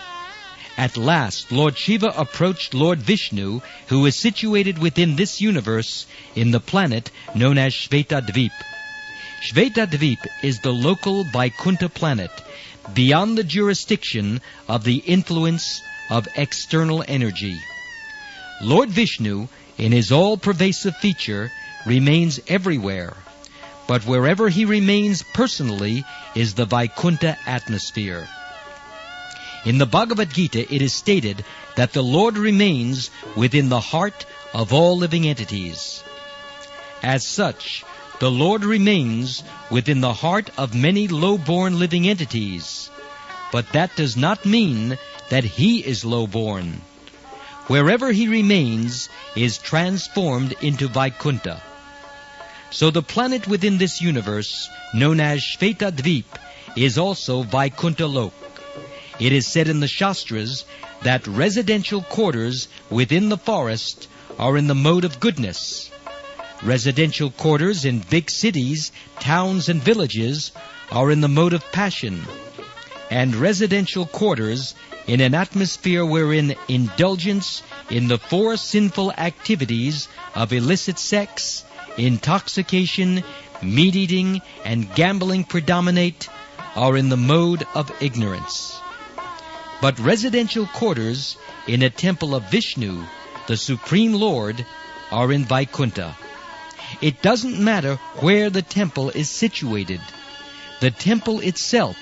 At last, Lord Shiva approached Lord Vishnu, who is situated within this universe in the planet known as Shvetadvip. Shvetadvip is the local Vaikuntha planet, beyond the jurisdiction of the influence of external energy. Lord Vishnu, in his all-pervasive feature, remains everywhere, but wherever he remains personally is the Vaikuntha atmosphere. In the Bhagavad Gita it is stated that the Lord remains within the heart of all living entities. As such, the Lord remains within the heart of many low-born living entities, but that does not mean that he is low-born. Wherever he remains is transformed into Vaikuntha. So the planet within this universe, known as Shvetadvip, is also Vaikuntha Lok. It is said in the Shastras that residential quarters within the forest are in the mode of goodness. Residential quarters in big cities, towns, and villages are in the mode of passion. And residential quarters in an atmosphere wherein indulgence in the four sinful activities of illicit sex, intoxication, meat-eating, and gambling predominate are in the mode of ignorance. But residential quarters in a temple of Vishnu, the Supreme Lord, are in Vaikuntha. It doesn't matter where the temple is situated. The temple itself,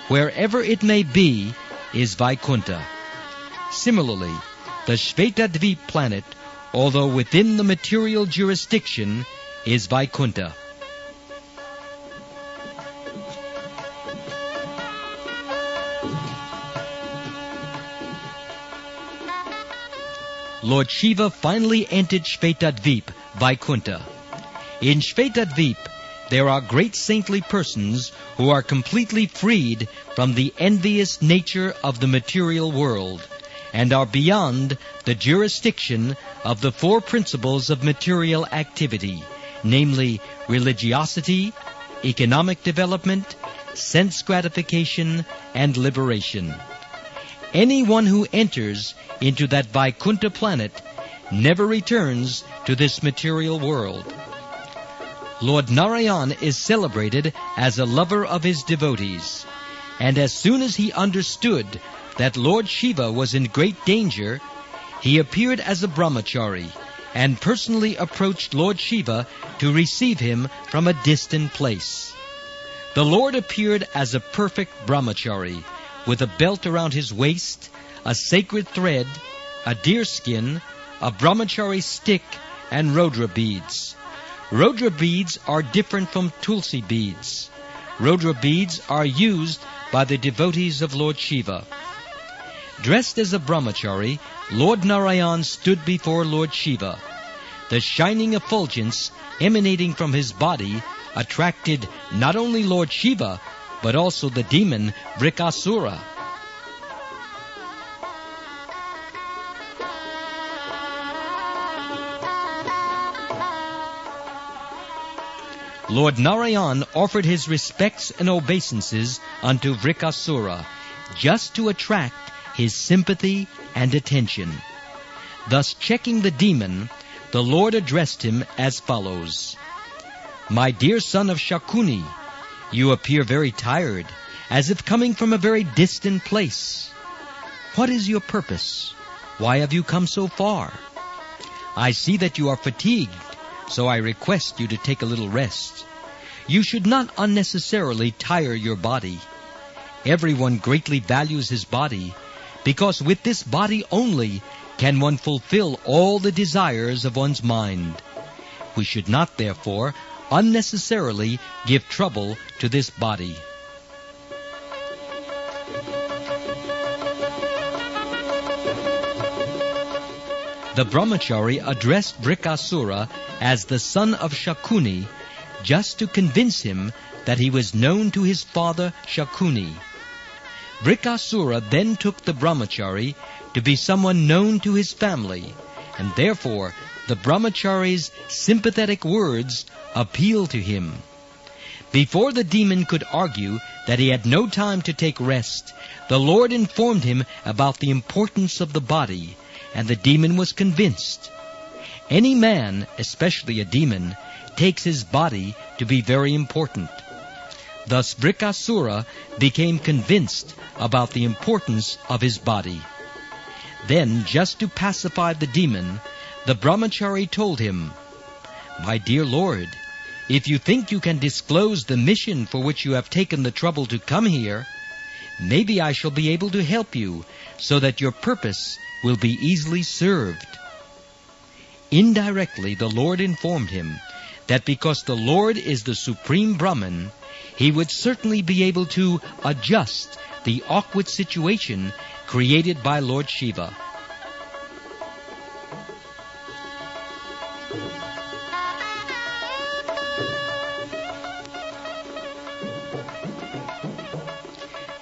wherever it may be, is Vaikuntha. Similarly, the Shvetadvip planet, although within the material jurisdiction, is Vaikuntha. Lord Shiva finally entered Shvetadvip, Vaikuntha. In Shvetadvip, there are great saintly persons who are completely freed from the envious nature of the material world and are beyond the jurisdiction of the four principles of material activity, namely religiosity, economic development, sense gratification, and liberation. Anyone who enters into that Vaikuntha planet never returns to this material world. Lord Narayan is celebrated as a lover of his devotees, and as soon as he understood that Lord Shiva was in great danger, he appeared as a brahmachari and personally approached Lord Shiva to receive him from a distant place. The Lord appeared as a perfect brahmachari, with a belt around his waist, a sacred thread, a deerskin, a brahmachari stick, and Rodra beads. Rodra beads are different from Tulsi beads. Rodra beads are used by the devotees of Lord Shiva. Dressed as a brahmachari, Lord Narayan stood before Lord Shiva. The shining effulgence emanating from his body attracted not only Lord Shiva, but also the demon Vrikasura. Lord Narayan offered his respects and obeisances unto Vrikasura, just to attract his sympathy and attention. Thus checking the demon, the Lord addressed him as follows: "My dear son of Shakuni, you appear very tired, as if coming from a very distant place. What is your purpose? Why have you come so far? I see that you are fatigued, so I request you to take a little rest. You should not unnecessarily tire your body. Everyone greatly values his body, because with this body only can one fulfill all the desires of one's mind. We should not, therefore, unnecessarily give trouble to this body." the brahmachari addressed Brikasura as the son of Shakuni, just to convince him that he was known to his father Shakuni. Brikasura then took the brahmachari to be someone known to his family, and therefore the brahmachari's sympathetic words appealed to him. Before the demon could argue that he had no time to take rest, the Lord informed him about the importance of the body, and the demon was convinced. Any man, especially a demon, takes his body to be very important. Thus Brikasura became convinced about the importance of his body. Then, just to pacify the demon, the brahmachari told him, "My dear Lord, if you think you can disclose the mission for which you have taken the trouble to come here, maybe I shall be able to help you so that your purpose will be easily served." Indirectly, the Lord informed him that because the Lord is the Supreme Brahman, he would certainly be able to adjust the awkward situation created by Lord Shiva.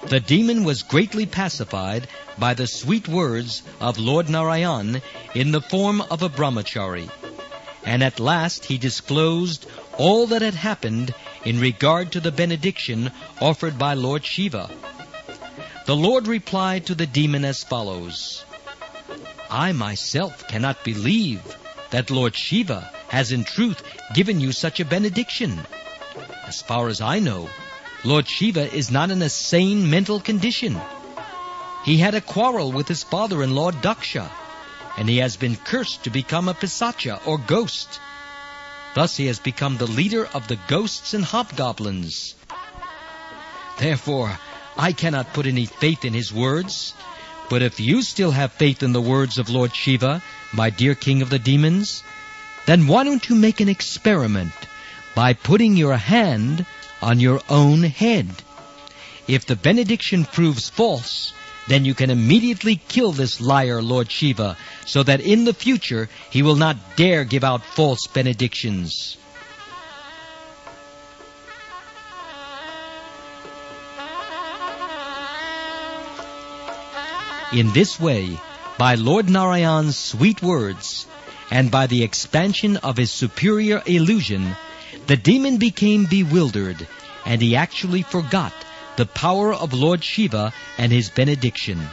The demon was greatly pacified by the sweet words of Lord Narayan in the form of a brahmachari, and at last he disclosed all that had happened in regard to the benediction offered by Lord Shiva. The Lord replied to the demon as follows: "I myself cannot believe that Lord Shiva has in truth given you such a benediction. As far as I know, Lord Shiva is not in a sane mental condition. He had a quarrel with his father-in-law Daksha, and he has been cursed to become a pisacha or ghost. Thus he has become the leader of the ghosts and hobgoblins. Therefore, I cannot put any faith in his words. But if you still have faith in the words of Lord Shiva, my dear king of the demons, then why don't you make an experiment by putting your hand on your own head? If the benediction proves false, then you can immediately kill this liar, Lord Shiva, so that in the future he will not dare give out false benedictions." In this way, by Lord Narayan's sweet words, and by the expansion of his superior illusion, the demon became bewildered, and he actually forgot the power of Lord Shiva and his benediction.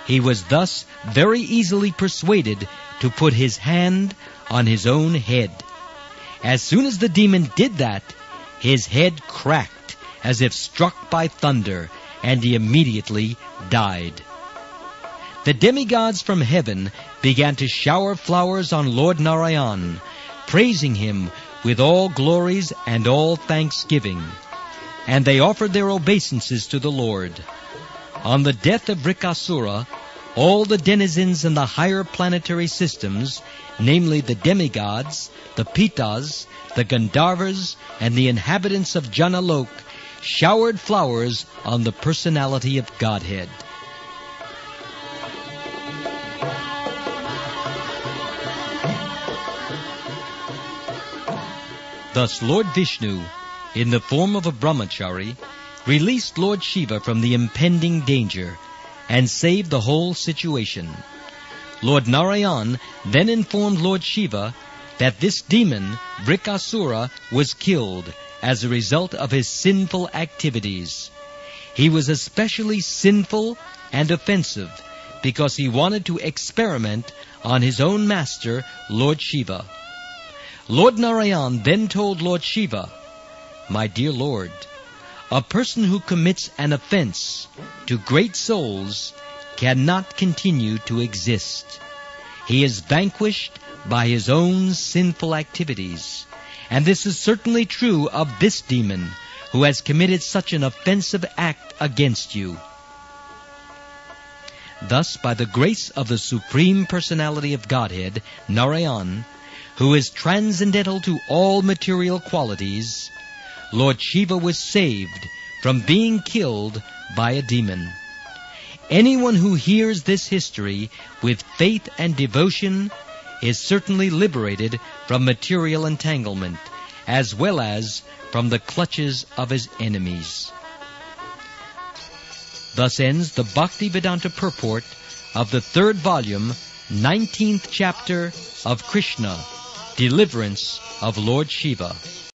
He was thus very easily persuaded to put his hand on his own head. As soon as the demon did that, his head cracked as if struck by thunder, and he immediately died. The demigods from heaven began to shower flowers on Lord Narayan, praising him with all glories and all thanksgiving, and they offered their obeisances to the Lord. On the death of Brikasura, all the denizens in the higher planetary systems, namely the demigods, the Pitas, the Gandharvas, and the inhabitants of Janalok, showered flowers on the personality of Godhead. Thus Lord Vishnu, in the form of a brahmachari, released Lord Shiva from the impending danger and saved the whole situation. Lord Narayan then informed Lord Shiva that this demon, Brikasura, was killed as a result of his sinful activities. He was especially sinful and offensive because he wanted to experiment on his own master, Lord Shiva. Lord Narayan then told Lord Shiva, "My dear Lord, a person who commits an offense to great souls cannot continue to exist. He is vanquished by his own sinful activities. And this is certainly true of this demon who has committed such an offensive act against you." Thus, by the grace of the Supreme Personality of Godhead, Narayan, who is transcendental to all material qualities, Lord Shiva was saved from being killed by a demon. Anyone who hears this history with faith and devotion is certainly liberated from material entanglement, as well as from the clutches of his enemies. Thus ends the Bhaktivedanta purport of the 3rd volume, 19th chapter of Krsna, Deliverance of Lord Shiva.